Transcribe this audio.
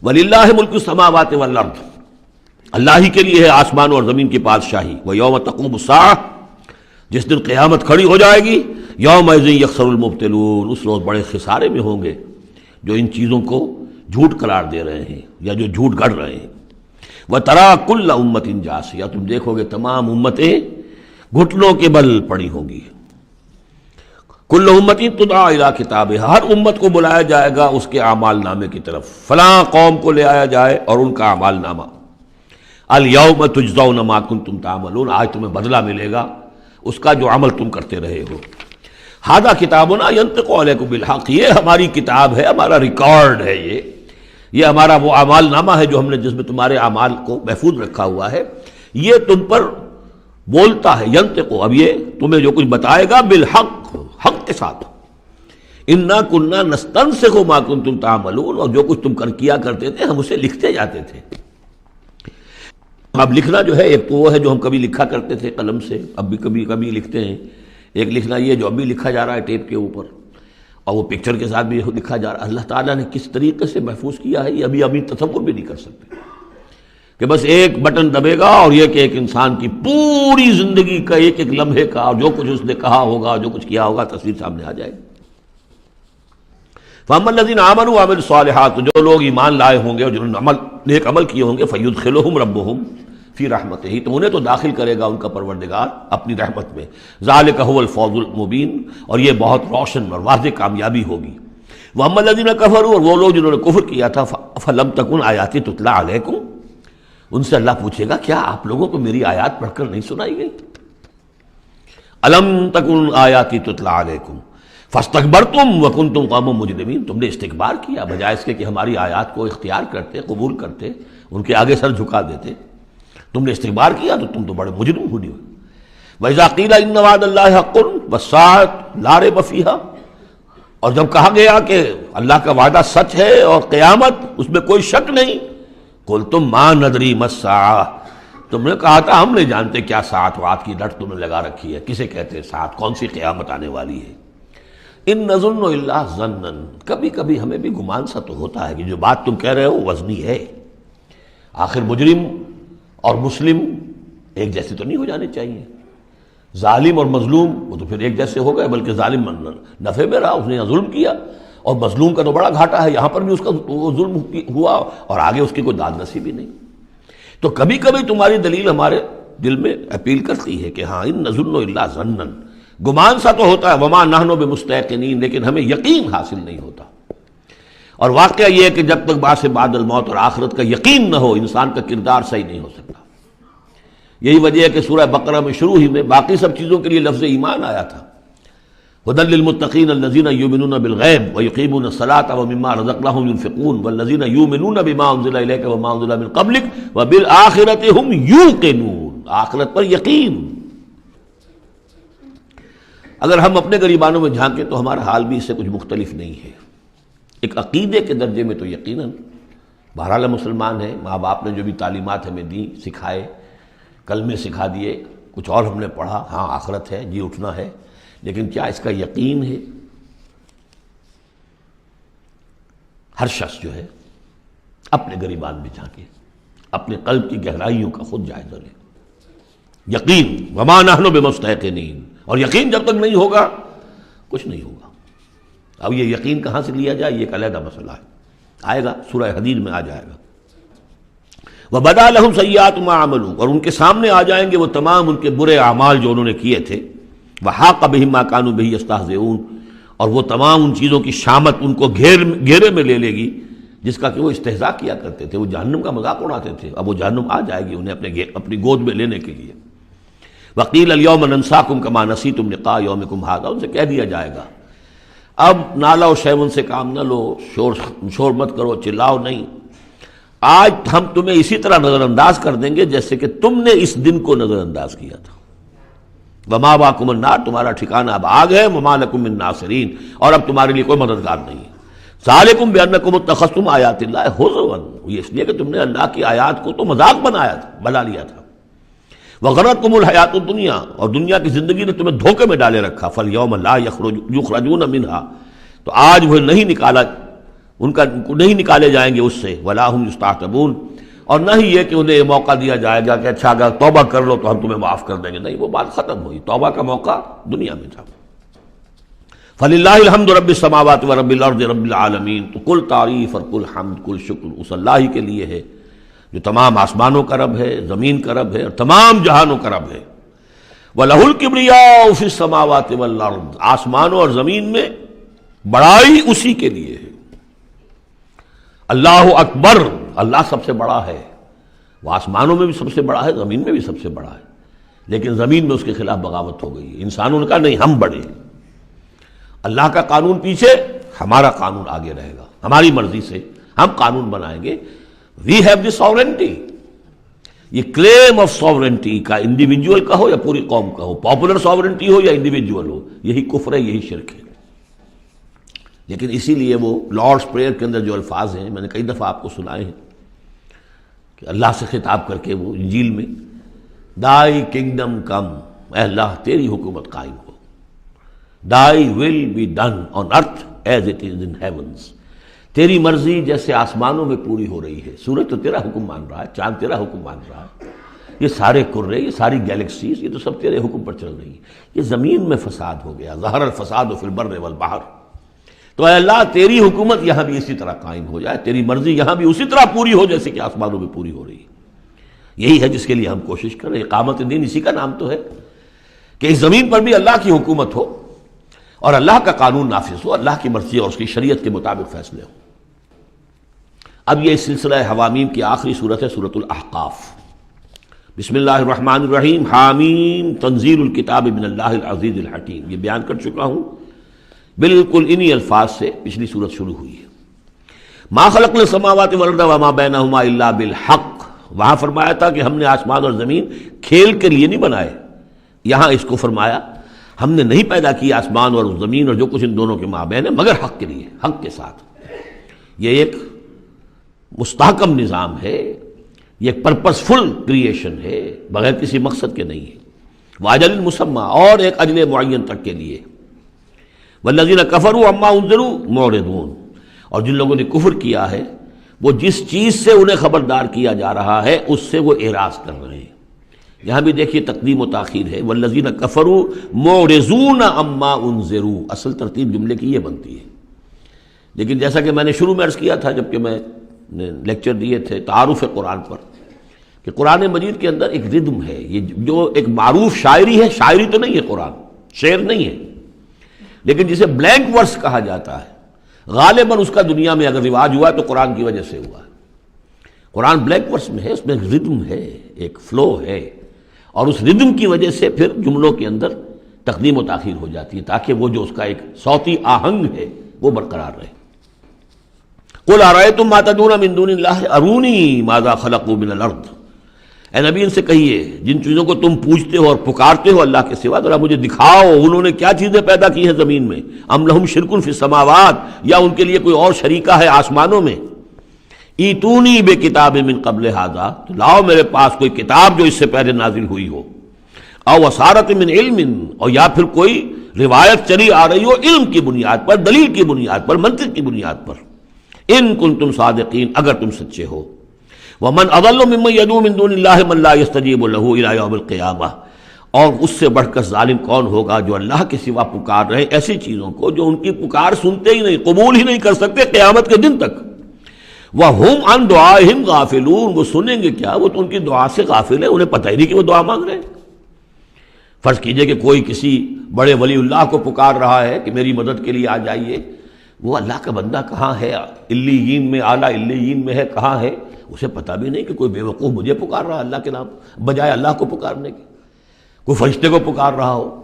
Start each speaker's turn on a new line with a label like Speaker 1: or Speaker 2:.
Speaker 1: وَلِلَّهِ مُلْكُ السَّمَاوَاتِ وَالْأَرْضِ، اللہ ہی کے لیے ہے آسمان اور زمین کی بادشاہی. وَيَوْمَ تَقُومُ السَّاعَةُ، جس دن قیامت کھڑی ہو جائے گی. يَوْمَئِذٍ يَخْسَرُ الْمُبْطِلُونَ، اس روز بڑے خسارے میں ہوں گے جو ان چیزوں کو جھوٹ قرار دے رہے ہیں یا جو جھوٹ گڑھ رہے ہیں. وَتَرَىٰ كُلَّ أُمَّةٍ جَاثِيَةً، تم دیکھو گے تمام امتیں گھٹنوں کے بل پڑی ہوں گی. کل امت تدعی الی کتابہا، ہر امت کو بلایا جائے گا اس کے اعمال نامے کی طرف. فلاں قوم کو لے آیا جائے اور ان کا اعمال نامہ. الیوم تجزون ما کنتم تعملون، آج تمہیں بدلہ ملے گا اس کا جو عمل تم کرتے رہے ہو. ھذا کتابنا ینطق علیکم بالحق، یہ ہماری کتاب ہے، ہمارا ریکارڈ ہے، یہ ہمارا وہ اعمال نامہ ہے جو ہم نے جس میں تمہارے اعمال کو محفوظ رکھا ہوا ہے. یہ تم پر بولتا ہے. ینطق، اب یہ تمہیں جو کچھ بتائے گا بالحق، حق کے ساتھ. انا کنا نستنسخ ما کنتم تعملون، اور جو کچھ تم کیا کرتے تھے ہم اسے لکھتے جاتے تھے. اب لکھنا جو ہے ایک تو وہ ہے جو ہم کبھی لکھا کرتے تھے قلم سے، اب بھی کبھی لکھتے ہیں. ایک لکھنا یہ جو ابھی لکھا جا رہا ہے ٹیپ کے اوپر، اور وہ پکچر کے ساتھ بھی لکھا جا رہا ہے. اللہ تعالیٰ نے کس طریقے سے محفوظ کیا ہے یہ ابھی تصور بھی نہیں کر سکتے کہ بس ایک بٹن دبے گا اور یہ کہ ایک انسان کی پوری زندگی کا ایک ایک لمحے کا اور جو کچھ اس نے کہا ہوگا، جو کچھ کیا ہوگا، تصویر سامنے آ جائے گی. فَأَمَّا الَّذِينَ آمَنُوا وَعَمِلُوا الصَّالِحَاتِ، جو لوگ ایمان لائے ہوں گے اور جنہوں نے نیک عمل کیے ہوں گے، فَيُدْخِلُهُمْ رَبُّهُمْ فِي رَحْمَتِهِ، تو انہیں تو داخل کرے گا ان کا پروردگار اپنی رحمت میں. ذَلِكَ هُوَ الْفَوْزُ الْمُبِينُ، اور یہ بہت روشن اور واضح کامیابی ہوگی. وَأَمَّا الَّذِينَ كَفَرُوا، اور وہ لوگ جنہوں نے کفر کیا تھا، فَلَمْ تَكُنْ آيَاتِي تُتْلَىٰ عَلَيْكُمْ، ان سے اللہ پوچھے گا کیا آپ لوگوں کو میری آیات پڑھ کر نہیں سنائی گئی؟ الم تکن آیاتی تتلیٰ علیکم فاستکبرتم وکنتم قوما مجرمین، تم نے استکبار کیا بجائے اس کے کہ ہماری آیات کو اختیار کرتے، قبول کرتے، ان کے آگے سر جھکا دیتے. تم نے استکبار کیا تو تم تو بڑے مجرم ہوئے. وَإِذَا قِيلَ إِنَّ وَعْدَ اللَّهِ حَقٌّ وَالسَّاعَةُ لَا رَيْبَ فِيهَا، اور جب کہا گیا کہ اللہ کا وعدہ سچ ہے اور قیامت اس میں کوئی شک نہیں، قُلْتُمْ مَا نَدْرِي مَا السَّاعَةُ، تم نے کہا تھا ہم نہیں جانتے کیا ساعت وات کی لٹ تم نے لگا رکھی ہے، کسے کہتے ہیں ساعت، کون سی قیامت آنے والی ہے. ان نظن الا ظنا، کبھی کبھی ہمیں بھی گمان سا تو ہوتا ہے کہ جو بات تم کہہ رہے ہو وزنی ہے. آخر مجرم اور مسلم ایک جیسے تو نہیں ہو جانے چاہیے. ظالم اور مظلوم وہ تو پھر ایک جیسے ہو گئے، بلکہ ظالم نفع میں رہا، اس نے ظلم کیا، اور مظلوم کا تو بڑا گھاٹا ہے، یہاں پر بھی اس کا ظلم ہوا اور آگے اس کی کوئی داد نصیبی نہیں. تو کبھی کبھی تمہاری دلیل ہمارے دل میں اپیل کرتی ہے کہ ہاں ان نظن الا ظنا، گمان سا تو ہوتا ہے، وما نحن بمستيقنين، لیکن ہمیں یقین حاصل نہیں ہوتا. اور واقعہ یہ ہے کہ جب تک بعث بعد الموت اور آخرت کا یقین نہ ہو انسان کا کردار صحیح نہیں ہو سکتا. یہی وجہ ہے کہ سورہ بقرہ میں شروع ہی میں باقی سب چیزوں کے لیے لفظ ایمان آیا تھا. هدى للمتقين الذين يؤمنون بالغيب ويقيمون الصلاة ومما رزقناهم ينفقون والذين يؤمنون بما أنزل إليك وما أنزل من قبلك وبالآخرة هم يوقنون، آخرت پر یقین. اگر ہم اپنے گریبانوں میں جھانکیں تو ہمارا حال بھی اس سے کچھ مختلف نہیں ہے. ایک عقیدے کے درجے میں تو یقیناً بہرحال مسلمان ہیں، ماں باپ نے جو بھی تعلیمات ہمیں دی، سکھائے، کلمے سکھا دیے، کچھ اور ہم نے پڑھا، ہاں آخرت ہے، جی اٹھنا ہے، لیکن کیا اس کا یقین ہے؟ ہر شخص جو ہے اپنے گریبان میں جھانکے، اپنے قلب کی گہرائیوں کا خود جائزہ لے. یقین وما نحن بمستيقنين، اور یقین جب تک نہیں ہوگا کچھ نہیں ہوگا. اب یہ یقین کہاں سے لیا جائے یہ ایک علیحدہ مسئلہ ہے، آئے گا سورہ حدید میں آ جائے گا. وبدا لهم سیئات ما عملوا، اور ان کے سامنے آ جائیں گے وہ تمام ان کے برے اعمال جو انہوں نے کیے تھے. وحاق بهم ما كانوا به يستهزئون، اور وہ تمام ان چیزوں کی شامت ان کو گھیرے میں لے لے گی جس کا کہ وہ استہزاء کیا کرتے تھے، وہ جہنم کا مذاق اڑاتے تھے. اب وہ جہنم آ جائے گی انہیں اپنی گود میں لینے کے لیے. وقیل اليوم ننساكم كما نسيتم لقاء يومكم هذا، ان سے کہہ دیا جائے گا اب نالا و شیون سے کام نہ لو، شور مت کرو، چلاؤ نہیں، آج ہم تمہیں اسی طرح نظر انداز کر دیں گے جیسے کہ تم نے اس دن کو نظر انداز کیا تھا. ومأواکم النار، تمہارا ٹھکانہ اب آگ ہے. وما لکم من ناصرین، اور اب تمہارے لیے کوئی مددگار نہیں ہے. ذالکم بانکم اتخذتم آیات اللہ ہزوا، یہ اس لیے کہ تم نے اللہ کی آیات کو تو مذاق بنا لیا تھا. وغرتکم الحیات الدنیا، اور دنیا کی زندگی نے تمہیں دھوکے میں ڈالے رکھا. فالیوم لا یخرجون منہا، تو آج وہ نہیں نکالا ان کا نہیں نکالے جائیں گے اس سے، ولا هم یستعتبون، اور نہ ہی یہ کہ انہیں یہ موقع دیا جائے گا کہ اچھا اگر توبہ کر لو تو ہم تمہیں معاف کر دیں گے، نہیں، وہ بات ختم ہوئی، توبہ کا موقع دنیا میں تھا۔ فَلِلَّهِ الْحَمْدُ رَبِّ السَّمَاوَاتِ وَرَبِّ الْأَرْضِ رَبِّ الْعَالَمِينَ، تو کل تعریف اور کل حمد کل شکر اس اللہ ہی کے لیے ہے جو تمام آسمانوں کا رب ہے، زمین کا رب ہے اور تمام جہانوں کا رب ہے۔ وَلَهُ الْكِبْرِيَاءُ فِي السَّمَاوَاتِ وَالْأَرْضِ، آسمانوں اور زمین میں بڑائی اسی کے لیے ہے۔ اللہ اکبر، اللہ سب سے بڑا ہے، وہ آسمانوں میں بھی سب سے بڑا ہے، زمین میں بھی سب سے بڑا ہے، لیکن زمین میں اس کے خلاف بغاوت ہو گئی ہے۔ انسانوں نے کہا نہیں، ہم بڑے ہیں، اللہ کا قانون پیچھے، ہمارا قانون آگے رہے گا، ہماری مرضی سے ہم قانون بنائیں گے۔ وی ہیو دی ساورنٹی، یہ کلیم آف ساورنٹی کا انڈیویجول کا ہو یا پوری قوم کا ہو، پاپولر ساورنٹی ہو یا انڈیویجول ہو، یہی کفر ہے، یہی شرک ہے۔ لیکن اسی لیے وہ لارڈس پریئر کے اندر جو الفاظ ہیں، میں نے کئی دفعہ آپ کو سنائے ہیں کہ اللہ سے خطاب کر کے وہ انجیل میں دائی کنگڈم کم، اے اللہ تیری حکومت قائم ہو، thy will be done on earth as it is in heavens, تیری مرضی جیسے آسمانوں میں پوری ہو رہی ہے۔ سورج تو تیرا حکم مان رہا ہے، چاند تیرا حکم مان رہا ہے، یہ سارے کرے، یہ ساری گیلیکسیز، یہ تو سب تیرے حکم پر چل رہی ہے۔ یہ زمین میں فساد ہو گیا، ظہر الفساد فی البر والبحر، تو اے اللہ تیری حکومت یہاں بھی اسی طرح قائم ہو جائے، تیری مرضی یہاں بھی اسی طرح پوری ہو جیسے کہ آسمانوں میں پوری ہو رہی ہے۔ یہی ہے جس کے لیے ہم کوشش کر رہے ہیں، اقامت دین اسی کا نام تو ہے کہ اس زمین پر بھی اللہ کی حکومت ہو اور اللہ کا قانون نافذ ہو، اللہ کی مرضی اور اس کی شریعت کے مطابق فیصلے ہوں۔ اب یہ سلسلہ حوامیم کی آخری صورت ہے، سورۃ الاحقاف۔ بسم اللہ الرحمن الرحیم، حامیم تنزیل الکتاب من اللہ العزیز الحکیم، یہ بیان کر چکا ہوں، بالکل انہی الفاظ سے پچھلی صورت شروع ہوئی ہے۔ ما خلقنا السماوات والارض وما بینہما الا بالحق، وہاں فرمایا تھا کہ ہم نے آسمان اور زمین کھیل کے لیے نہیں بنائے، یہاں اس کو فرمایا ہم نے نہیں پیدا کیا آسمان اور زمین اور جو کچھ ان دونوں کے مابین ہے مگر حق کے لیے، حق کے ساتھ۔ یہ ایک مستحکم نظام ہے، یہ ایک پرپسفل کریشن ہے، بغیر کسی مقصد کے نہیں ہے، واجل مسمى، اور ایک اجل معین تک کے لیے۔ والذین کفروا عما انذروا معرضون، اور جن لوگوں نے کفر کیا ہے وہ جس چیز سے انہیں خبردار کیا جا رہا ہے اس سے وہ اعراض کر رہے ہیں۔ یہاں بھی دیکھیے تقدیم و تاخیر ہے، والذین کفروا معرضون عما انذروا، اصل ترتیب جملے کی یہ بنتی ہے، لیکن جیسا کہ میں نے شروع میں عرض کیا تھا جبکہ میں نے لیکچر دیے تھے تعارف قرآن پر، کہ قرآن مجید کے اندر ایک ردم ہے، یہ جو ایک معروف شاعری ہے، شاعری تو نہیں ہے، قرآن شعر نہیں ہے، لیکن جسے بلینک ورس کہا جاتا ہے، غالباً اس کا دنیا میں اگر رواج ہوا ہے تو قرآن کی وجہ سے ہوا ہے۔ قرآن بلینک ورس میں ہے، اس میں ایک ردم ہے، ایک فلو ہے، اور اس ردم کی وجہ سے پھر جملوں کے اندر تقدیم و تاخیر ہو جاتی ہے تاکہ وہ جو اس کا ایک صوتی آہنگ ہے وہ برقرار رہے۔ قل ارأیتم ما تدعون من دون اللہ ارونی ماذا خلقوا من الارض، اے نبی ان سے کہیے جن چیزوں کو تم پوجتے ہو اور پکارتے ہو اللہ کے سوا، ذرا مجھے دکھاؤ انہوں نے کیا چیزیں پیدا کی ہیں زمین میں، ام لہم شرک فی السماوات، یا ان کے لیے کوئی اور شریکہ ہے آسمانوں میں، ایتونی بے کتاب من قبل ھذا، تو لاؤ میرے پاس کوئی کتاب جو اس سے پہلے نازل ہوئی ہو، او اثارۃ من علم، اور یا پھر کوئی روایت چلی آ رہی ہو علم کی بنیاد پر، دلیل کی بنیاد پر، منطق کی بنیاد پر، ان کنتم صادقین، اگر تم سچے ہو۔ ومن اضل ممن يدعو من دون الله من لا يستجيب له الى يوم القيامه، اور اس سے بڑھ کر ظالم کون ہوگا جو اللہ کے سوا پکار رہے ایسی چیزوں کو جو ان کی پکار سنتے ہی نہیں، قبول ہی نہیں کر سکتے قیامت کے دن تک۔ وَهُمْ عَنْ دُعَائِهِمْ غَافِلُونَ، وہ سنیں گے کیا، وہ تو ان کی دعا سے غافل ہے، انہیں پتہ ہی نہیں کہ وہ دعا مانگ رہے ہیں۔ فرض کیجئے کہ کوئی کسی بڑے ولی اللہ کو پکار رہا ہے کہ میری مدد کے لیے آ جائیے، وہ اللہ کا بندہ کہاں ہے، علیین میں، اعلیٰ علیین میں ہے، کہاں ہے، اسے پتہ بھی نہیں کہ کوئی بے وقوف مجھے پکار رہا ہے اللہ کے نام بجائے اللہ کو پکارنے کے، کوئی فرشتے کو پکار رہا ہو،